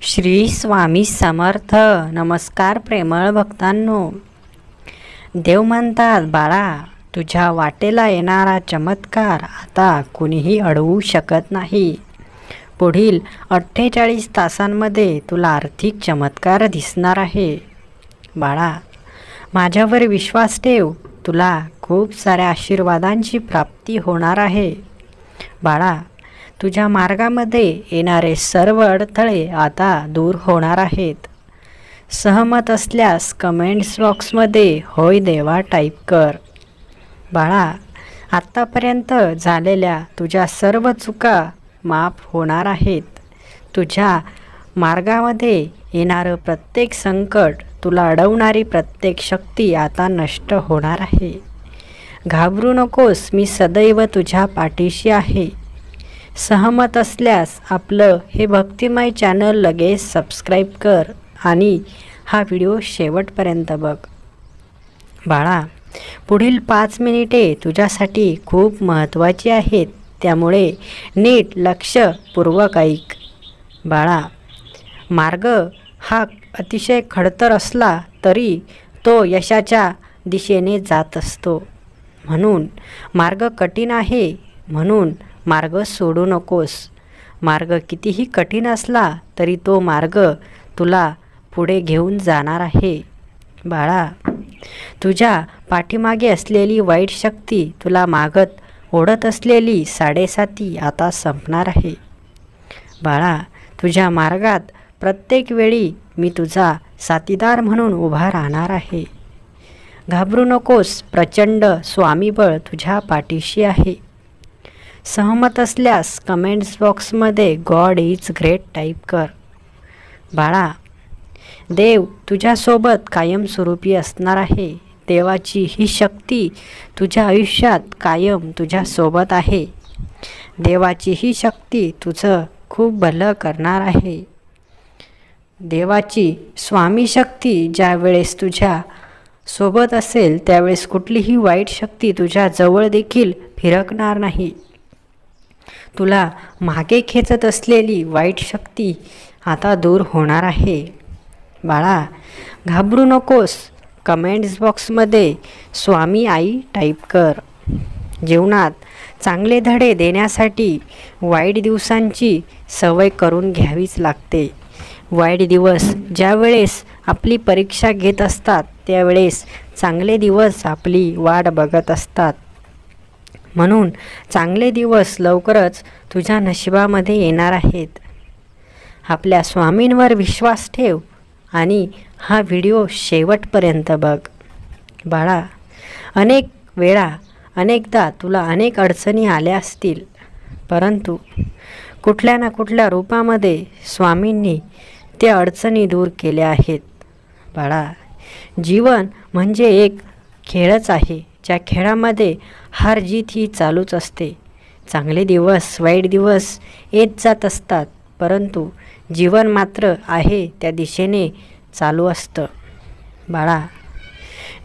श्री स्वामी समर्थ. नमस्कार प्रेमळ भक्तांनो. देव म्हणतात, बाळा, तुझ्या वाटेला येणारा चमत्कार आता कुणीही अडवू शकत नाही. पुढील 48 तासांमध्ये तुला आर्थिक चमत्कार दिसणार आहे. बाळा, माझ्यावर विश्वास ठेव. तुला खूप साऱ्या आशीर्वादांची प्राप्ती होणार आहे. बाळा, तुझ्या मार्गामध्ये येणारे सर्व अडथळे आता दूर होणार आहेत. सहमत असल्यास कमेंट्स बॉक्समध्ये होय देवा टाईप कर. बाळा, आत्तापर्यंत झालेल्या तुझ्या सर्व चुका माफ होणार आहेत. तुझ्या मार्गामध्ये येणारं प्रत्येक संकट, तुला अडवणारी प्रत्येक शक्ती आता नष्ट होणार आहे. घाबरू नकोस, मी सदैव तुझ्या पाठीशी आहे. सहमत असल्यास आपलं हे भक्तिमय चॅनल लगेच सबस्क्राईब कर आणि हा व्हिडिओ शेवटपर्यंत बघ. बाळा, पुढील 5 मिनिटे तुझ्यासाठी खूप महत्त्वाची आहेत, त्यामुळे नीट लक्षपूर्वक ऐक. बाळा, मार्ग हा अतिशय खडतर असला तरी तो यशाच्या दिशेने जात असतो. म्हणून मार्ग कठीण आहे म्हणून मार्ग सोडू नकोस. मार्ग कितीही कठीण असला तरी तो मार्ग तुला पुढे घेऊन जाणार आहे. बाळा, तुझ्या पाठीमागे असलेली वाईट शक्ती, तुला मागत ओढत असलेली साडेसाती आता संपणार आहे. बाळा, तुझ्या मार्गात प्रत्येक वेळी मी तुझा साथीदार म्हणून उभा राहणार आहे. घाबरू नकोस, प्रचंड स्वामीबळ तुझ्या पाठीशी आहे. सहमत असल्यास कमेंट्स बॉक्समध्ये गॉड इज ग्रेट टाईप कर. बाळा, देव तुझ्यासोबत कायमस्वरूपी असणार आहे. देवाची ही शक्ती तुझ्या आयुष्यात कायम तुझ्यासोबत आहे. देवाची ही शक्ती तुझं खूप भलं करणार आहे. देवाची स्वामी शक्ती ज्या वेळेस तुझ्या सोबत असेल त्यावेळेस कुठलीही वाईट शक्ती तुझ्या जवळ देखील फिरकणार नाही. तुला मागे खेचत असलेली वाईट शक्ती आता दूर होणार आहे. बाळा, घाबरू नकोस, कमेंट्स बॉक्समध्ये स्वामी आई टाईप कर. जीवनात चांगले धडे देण्यासाठी वाईट दिवसांची सवय करून घ्यावीच लागते. वाईट दिवस ज्या वेळेस आपली परीक्षा घेत असतात त्यावेळेस चांगले दिवस आपली वाट बघत असतात. म्हणून चांगले दिवस लवकरच तुझ्या नशिबामध्ये येणार आहेत. आपल्या स्वामींवर विश्वास ठेव आणि हा व्हिडिओ शेवटपर्यंत बघ. बाळा, अनेकदा तुला अनेक अडचणी आल्या असतील, परंतु कुठल्या ना कुठल्या रूपामध्ये स्वामींनी त्या अडचणी दूर केल्या आहेत. बाळा, जीवन म्हणजे एक खेळच आहे, ज्या खेळामध्ये हार जीत ही चालूच असते. चांगले दिवस वाईट दिवस येत जात असतात, परंतु जीवन मात्र आहे त्या दिशेने चालू असतं. बाळा,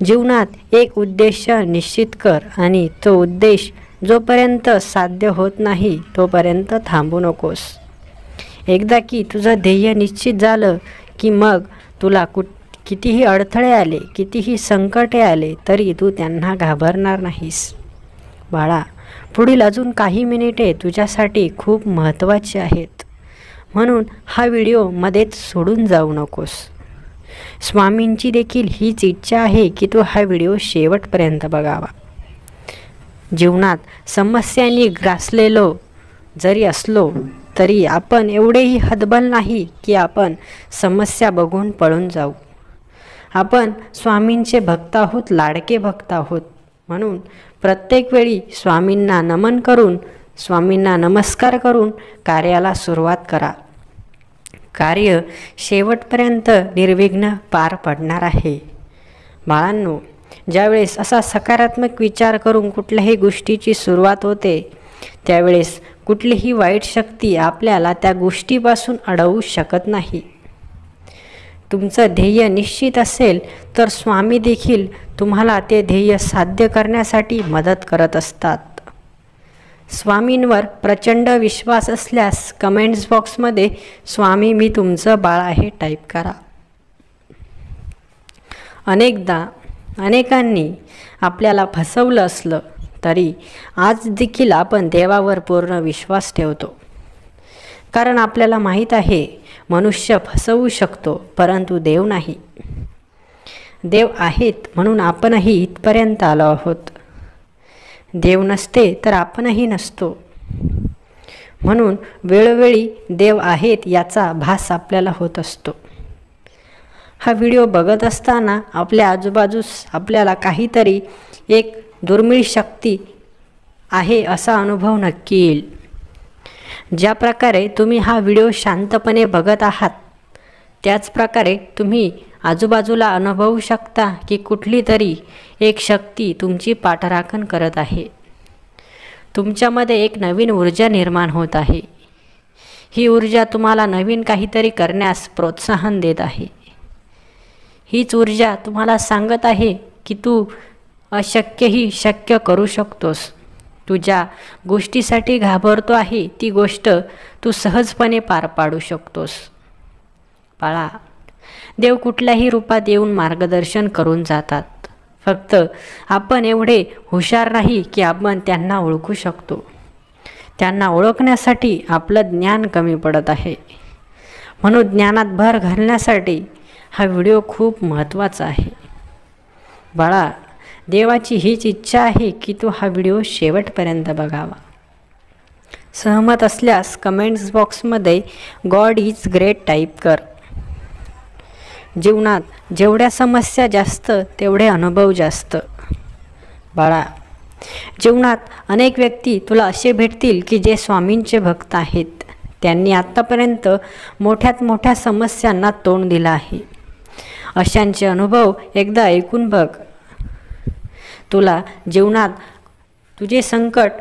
जीवनात एक उद्देश निश्चित कर आणि तो उद्देश जोपर्यंत साध्य होत नाही तोपर्यंत थांबू नकोस. एकदा की तुझं ध्येय निश्चित झालं की मग तुला कितीही अडथळे आले, कितीही संकटे आले तरी तू त्यांना घाबरणार नाहीस. बाळा, पुढील अजून काही मिनिटे तुझ्यासाठी खूप महत्त्वाची आहेत, म्हणून हा व्हिडिओ मध्येच सोडून जाऊ नकोस. स्वामींची देखील हीच इच्छा आहे की तू हा व्हिडिओ शेवटपर्यंत बघावा. जीवनात समस्यांनी ग्रासलेलो जरी असलो तरी आपण एवढेही हतबल नाही की आपण समस्या बघून पळून जाऊ. आपण स्वामींचे भक्त आहोत, लाडके भक्त आहोत. म्हणून प्रत्येक वेळी स्वामींना नमन करून, स्वामींना नमस्कार करून कार्याला सुरुवात करा. कार्य शेवटपर्यंत निर्विघ्न पार पडणार आहे. बाळांनो, ज्यावेळेस असा सकारात्मक विचार करून कुठल्याही गोष्टीची सुरुवात होते त्यावेळेस कुठलीही वाईट शक्ती आपल्याला त्या गोष्टीपासून अडवू शकत नाही. तुमचं ध्येय निश्चित असेल तर स्वामी देखील तुम्हाला ते ध्येय साध्य करण्यासाठी मदत करत असतात. स्वामींवर प्रचंड विश्वास असल्यास कमेंट्स बॉक्समध्ये स्वामी मी तुमचं बाळ आहे टाईप करा. अनेकदा अनेकांनी आपल्याला फसवलं असलं तरी आज देखील आपण देवावर पूर्ण विश्वास ठेवतो. कारण आपल्याला माहीत आहे मनुष्य फसवू शकतो परंतु देव नाही. देव आहेत म्हणून आपणही इथपर्यंत आलो आहोत. देव नसते तर आपणही नसतो. म्हणून वेळोवेळी देव आहेत याचा भास आपल्याला होत असतो. हा व्हिडिओ बघत असताना आपल्या आजूबाजूस आपल्याला काहीतरी एक दुर्मिळ शक्ती आहे असा अनुभव नक्की येईल. ज्या प्रकारे तुम्ही हा व्हिडिओ शांतपणे बघत आहात त्याच प्रकारे तुम्ही आजूबाजूला अनुभवू शकता की कुठली तरी एक शक्ती तुमची पाठराखण करत आहे. तुमच्यामध्ये एक नवीन ऊर्जा निर्माण होत आहे. ही ऊर्जा तुम्हाला नवीन काहीतरी करण्यास प्रोत्साहन देत आहे. हीच ऊर्जा तुम्हाला सांगत आहे की तू अशक्यही शक्य करू शकतोस. तू ज्या गोष्टीसाठी घाबरतो आहे ती गोष्ट तू सहजपणे पार पाडू शकतोस. बाळा, देव कुठल्याही रूपात येऊन मार्गदर्शन करून जातात. फक्त आपण एवढे हुशार नाही की आपण त्यांना ओळखू शकतो. त्यांना ओळखण्यासाठी आपलं ज्ञान कमी पडत आहे. म्हणून ज्ञानात भर घालण्यासाठी हा व्हिडिओ खूप महत्त्वाचा आहे. बाळा, देवाची हीच इच्छा आहे की तू हा व्हिडिओ शेवटपर्यंत बघावा. सहमत असल्यास कमेंट्स बॉक्समध्ये गॉड इज ग्रेट टाईप कर. जीवनात जेवढ्या समस्या जास्त तेवढे अनुभव जास्त. बाळा, जीवनात अनेक व्यक्ती तुला असे भेटतील की जे स्वामींचे भक्त आहेत. त्यांनी आत्तापर्यंत मोठ्यात मोठ्या समस्यांना तोंड दिलं आहे. अशांचे अनुभव एकदा ऐकून बघ. तुला जीवनात तुझे संकट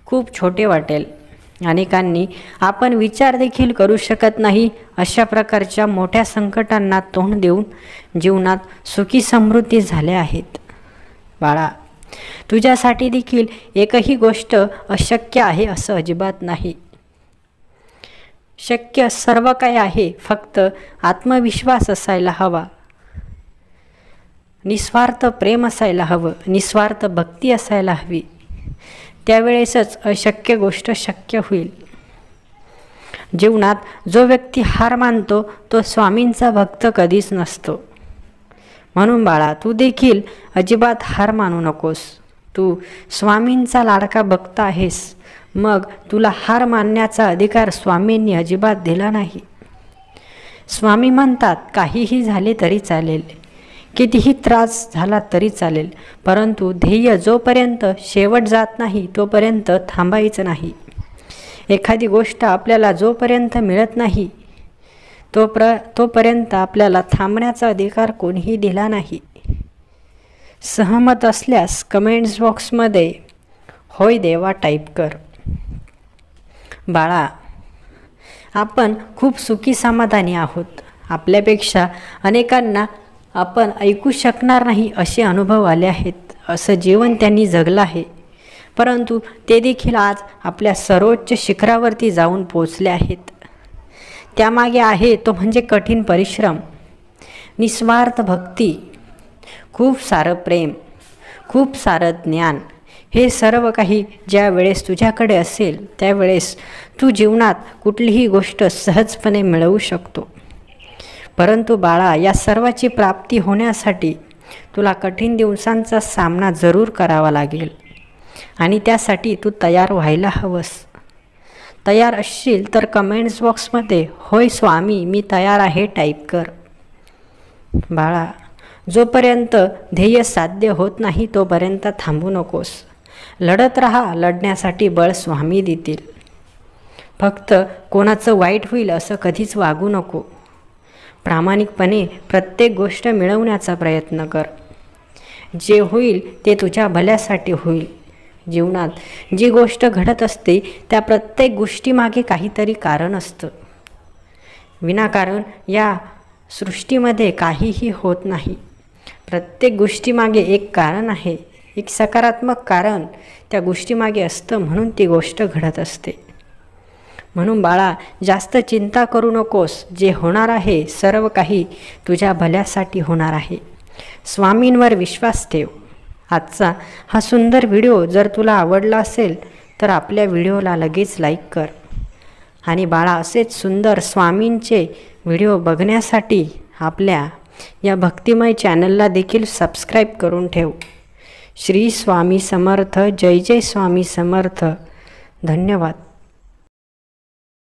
खूप छोटे वाटेल. अनेकांनी आपण विचार देखील करू शकत नाही अशा प्रकारच्या मोठ्या संकटांना तोंड देऊन जीवनात सुखी समृद्धी झाल्या आहेत. बाळा, तुझ्यासाठी देखील एकही गोष्ट अशक्य आहे असं अजिबात नाही. शक्य सर्व काही आहे. फक्त आत्मविश्वास असायला हवा, निस्वार्थ प्रेम असायला हवं, निस्वार्थ भक्ती असायला हवी. त्यावेळेसच अशक्य गोष्ट शक्य होईल. जीवनात जो व्यक्ती हार मानतो तो स्वामींचा भक्त कधीच नसतो. म्हणून बाळा, तू देखील अजिबात हार मानू नकोस. तू स्वामींचा लाडका भक्त आहेस. मग तुला हार मानण्याचा अधिकार स्वामींनी अजिबात दिला नाही. स्वामी म्हणतात काहीही झाले तरी चालेल, कितीही त्रास झाला तरी चालेल, परंतु ध्येय जोपर्यंत शेवट जात नाही तोपर्यंत थांबायचं नाही. एखादी गोष्ट आपल्याला जोपर्यंत मिळत नाही तोपर्यंत आपल्याला थांबण्याचा अधिकार कोणीही दिला नाही. सहमत असल्यास कमेंट्स बॉक्समध्ये होय देवा टाईप कर. बाळा, आपण खूप सुखी समाधानी आहोत. आपल्यापेक्षा अनेकांना आपण ऐकू शकणार नाही असे अनुभव आले आहेत. असं जीवन त्यांनी जगलं आहे, परंतु ते देखील आज आपल्या सर्वोच्च शिखरावरती जाऊन पोचले आहेत. त्यामागे आहे तो म्हणजे कठीण परिश्रम, निस्वार्थ भक्ती, खूप सारं प्रेम, खूप सारं ज्ञान. हे सर्व काही ज्या वेळेस तुझ्याकडे असेल त्यावेळेस तू जीवनात कुठलीही गोष्ट सहजपणे मिळवू शकतो. परंतु बाळा, या सर्वाची प्राप्ती होण्यासाठी तुला कठीण दिवसांचा सामना जरूर करावा लागेल आणि त्यासाठी तू तयार व्हायला हवंस. तयार असशील तर कमेंट्स बॉक्समध्ये होय स्वामी मी तयार आहे टाईप कर. बाळा, जोपर्यंत ध्येय साध्य होत नाही तोपर्यंत थांबू नकोस. लढत राहा. लढण्यासाठी बळ स्वामी देतील. फक्त कोणाचं वाईट होईल असं कधीच वागू नको. प्रामाणिकपणे प्रत्येक गोष्ट मिळवण्याचा प्रयत्न कर. जे होईल ते तुझ्या भल्यासाठी होईल. जीवनात जी गोष्ट घडत असते त्या प्रत्येक गोष्टीमागे काहीतरी कारण असतं. विनाकारण या सृष्टीमध्ये काहीही होत नाही. प्रत्येक गोष्टीमागे एक कारण आहे. एक सकारात्मक कारण त्या गोष्टीमागे असतं, म्हणून ती गोष्ट घडत असते. म्हणून बाळा, जास्त चिंता करू नकोस. जे होणार आहे सर्व काही तुझ्या भल्यासाठी होणार आहे. स्वामींवर विश्वास ठेव. आजचा हा सुंदर व्हिडिओ जर तुला आवडला असेल तर आपल्या व्हिडिओला लगेच लाईक कर. आणि बाळा, असेच सुंदर स्वामींचे व्हिडिओ बघण्यासाठी आपल्या या भक्तिमय चॅनलला देखील सबस्क्राईब करून ठेव. श्री स्वामी समर्थ. जय जय स्वामी समर्थ. धन्यवाद.